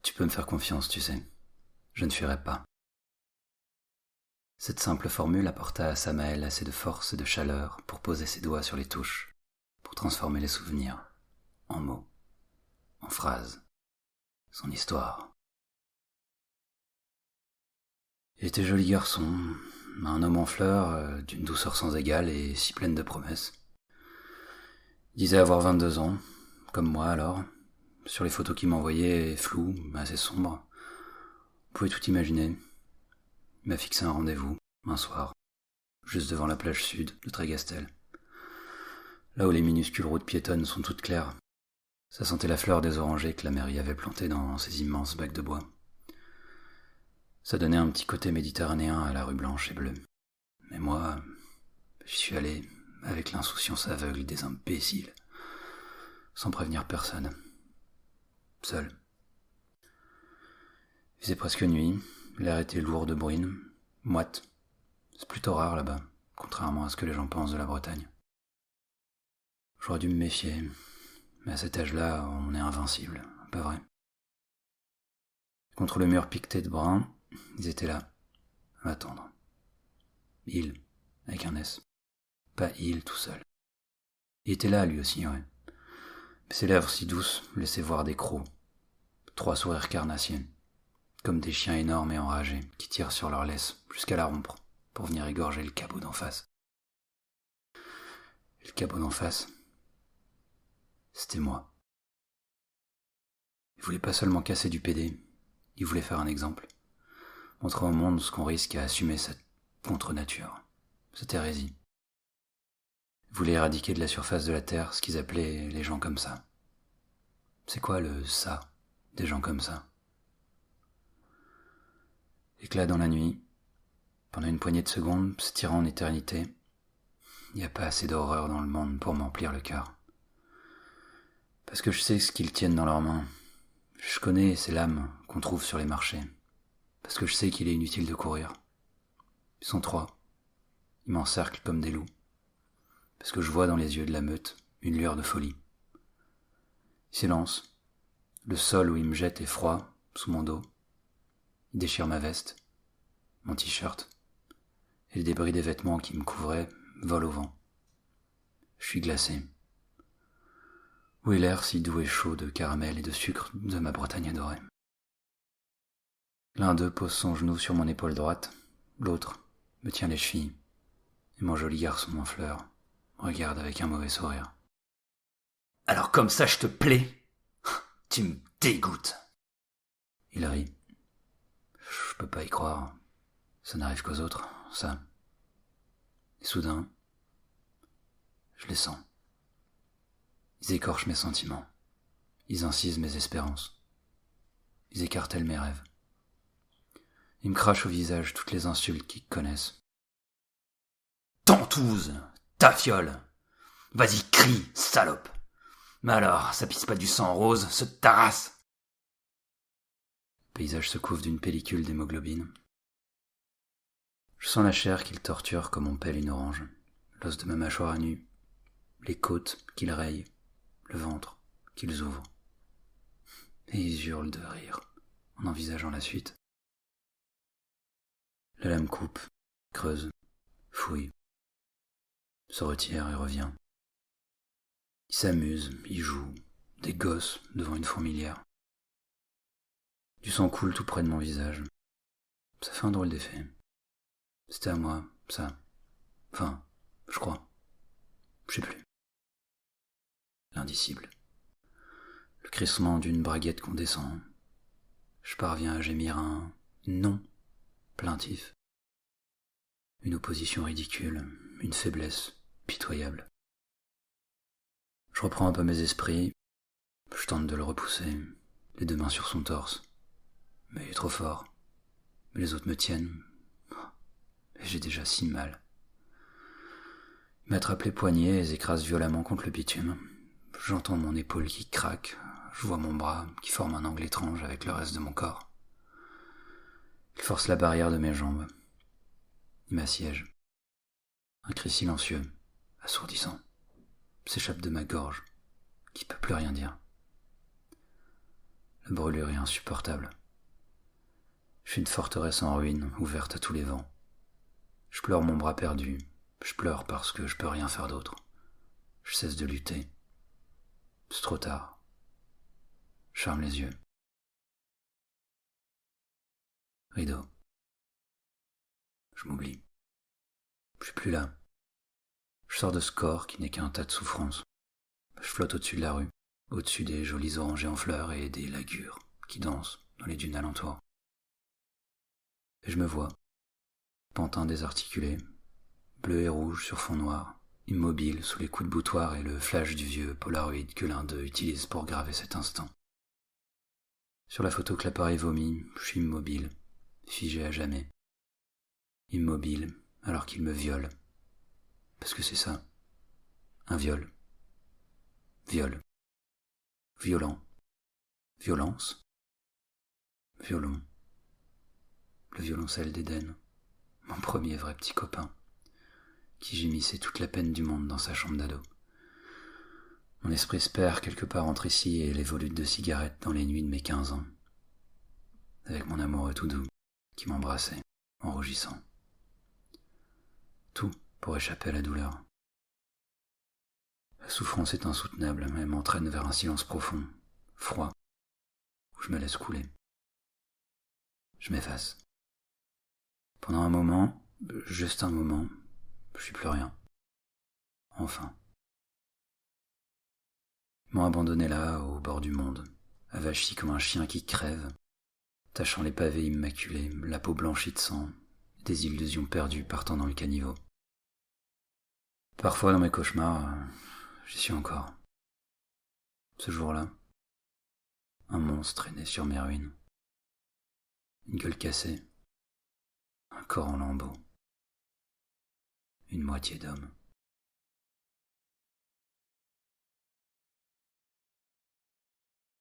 Tu peux me faire confiance, tu sais. Je ne fuirai pas. Cette simple formule apporta à Samael assez de force et de chaleur pour poser ses doigts sur les touches, pour transformer les souvenirs en mots, en phrases, son histoire. Il était joli garçon, un homme en fleurs, d'une douceur sans égale et si pleine de promesses. Il disait avoir 22 ans, comme moi alors. Sur les photos qu'il m'envoyait, floues, assez sombres. On pouvait tout imaginer. Il m'a fixé un rendez-vous, un soir, juste devant la plage sud de Trégastel. Là où les minuscules routes piétonnes sont toutes claires. Ça sentait la fleur des orangers que la mairie avait plantées dans ses immenses bacs de bois. Ça donnait un petit côté méditerranéen à la rue blanche et bleue. Mais moi, j'y suis allé avec l'insouciance aveugle des imbéciles, sans prévenir personne. Seul. Il faisait presque nuit, l'air était lourd de bruine, moite. C'est plutôt rare là-bas, contrairement à ce que les gens pensent de la Bretagne. J'aurais dû me méfier, mais à cet âge-là, on est invincible, pas vrai. Contre le mur piqueté de brun, ils étaient là, à m'attendre. Il, avec un S. Pas il tout seul. Il était là, lui aussi, ouais. Mais ses lèvres si douces laissaient voir des crocs. 3 sourires carnassiens. Comme des chiens énormes et enragés qui tirent sur leur laisse jusqu'à la rompre pour venir égorger le cabot d'en face. Et le cabot d'en face, c'était moi. Il voulait pas seulement casser du PD, il voulait faire un exemple. Montrer au monde ce qu'on risque à assumer cette contre-nature, cette hérésie. Il voulait éradiquer de la surface de la Terre ce qu'ils appelaient les gens comme ça. C'est quoi le « ça » des gens comme ça? Éclat dans la nuit, pendant une poignée de secondes, s'étirant en éternité, il n'y a pas assez d'horreur dans le monde pour m'emplir le cœur. Parce que je sais ce qu'ils tiennent dans leurs mains. Je connais ces lames qu'on trouve sur les marchés. Parce que je sais qu'il est inutile de courir. Ils sont 3. Ils m'encerclent comme des loups. Parce que je vois dans les yeux de la meute une lueur de folie. Silence. Le sol où ils me jettent est froid, sous mon dos. Ils déchirent ma veste, mon t-shirt, et les débris des vêtements qui me couvraient volent au vent. Je suis glacé. Où est l'air si doux et chaud de caramel et de sucre de ma Bretagne adorée? L'un d'eux pose son genou sur mon épaule droite, l'autre me tient les chevilles, et mon joli garçon en fleurs regarde avec un mauvais sourire. Alors comme ça je te plais? Tu me dégoûtes. Il rit. Je peux pas y croire. Ça n'arrive qu'aux autres, ça. Et soudain, je les sens. Ils écorchent mes sentiments. Ils incisent mes espérances. Ils écartèlent mes rêves. Ils me crachent au visage toutes les insultes qu'ils connaissent. Tentouse, ta fiole. Vas-y, crie, salope. Mais alors, ça pisse pas du sang rose, ce tarasse. Le paysage se couvre d'une pellicule d'hémoglobine. Je sens la chair qu'ils torturent comme on pèle une orange, l'os de ma mâchoire à nu, les côtes qu'ils rayent, le ventre qu'ils ouvrent. Et ils hurlent de rire en envisageant la suite. La lame coupe, creuse, fouille, se retire et revient. Ils s'amusent, ils jouent, des gosses devant une fourmilière. Du sang coule tout près de mon visage. Ça fait un drôle d'effet. C'était à moi, ça. Enfin, je crois. Je sais plus. L'indicible. Le crissement d'une braguette qu'on descend. Je parviens à gémir un non plaintif. Une opposition ridicule, une faiblesse pitoyable. Je reprends un peu mes esprits. Je tente de le repousser, les 2 mains sur son torse. Mais il est trop fort. Mais les autres me tiennent. Et j'ai déjà si mal. Ils m'attrapent les poignets et les écrasent violemment contre le bitume. J'entends mon épaule qui craque. Je vois mon bras qui forme un angle étrange avec le reste de mon corps. Ils forcent la barrière de mes jambes. Ils m'assiègent. Un cri silencieux, assourdissant, s'échappe de ma gorge, qui peut plus rien dire. La brûlure est insupportable. Je suis une forteresse en ruine, ouverte à tous les vents. Je pleure mon bras perdu. Je pleure parce que je peux rien faire d'autre. Je cesse de lutter. C'est trop tard. Je ferme les yeux. Rideau. Je m'oublie. Je suis plus là. Je sors de ce corps qui n'est qu'un tas de souffrances. Je flotte au-dessus de la rue, au-dessus des jolis orangers en fleurs et des lagures qui dansent dans les dunes alentours. Et je me vois, pantin désarticulé, bleu et rouge sur fond noir, immobile sous les coups de boutoir et le flash du vieux Polaroid que l'un d'eux utilise pour graver cet instant. Sur la photo que l'appareil vomit, je suis immobile, figé à jamais. Immobile alors qu'il me viole. Parce que c'est ça, un viol. Viol. Violent. Violence. Violon. Le violoncelle d'Éden. Mon premier vrai petit copain, qui gémissait toute la peine du monde dans sa chambre d'ado. Mon esprit se perd quelque part entre ici et les volutes de cigarettes dans les nuits de mes 15 ans, avec mon amoureux tout doux, qui m'embrassait, en rougissant. Tout pour échapper à la douleur. La souffrance est insoutenable, elle m'entraîne vers un silence profond, froid, où je me laisse couler. Je m'efface. Pendant un moment, juste un moment, je suis plus rien. Enfin. Ils m'ont abandonné là, au bord du monde, avachi comme un chien qui crève, tachant les pavés immaculés, la peau blanchie de sang, des illusions perdues partant dans le caniveau. Parfois dans mes cauchemars, j'y suis encore. Ce jour-là, un monstre est né sur mes ruines. Une gueule cassée, un corps en lambeaux, une moitié d'homme.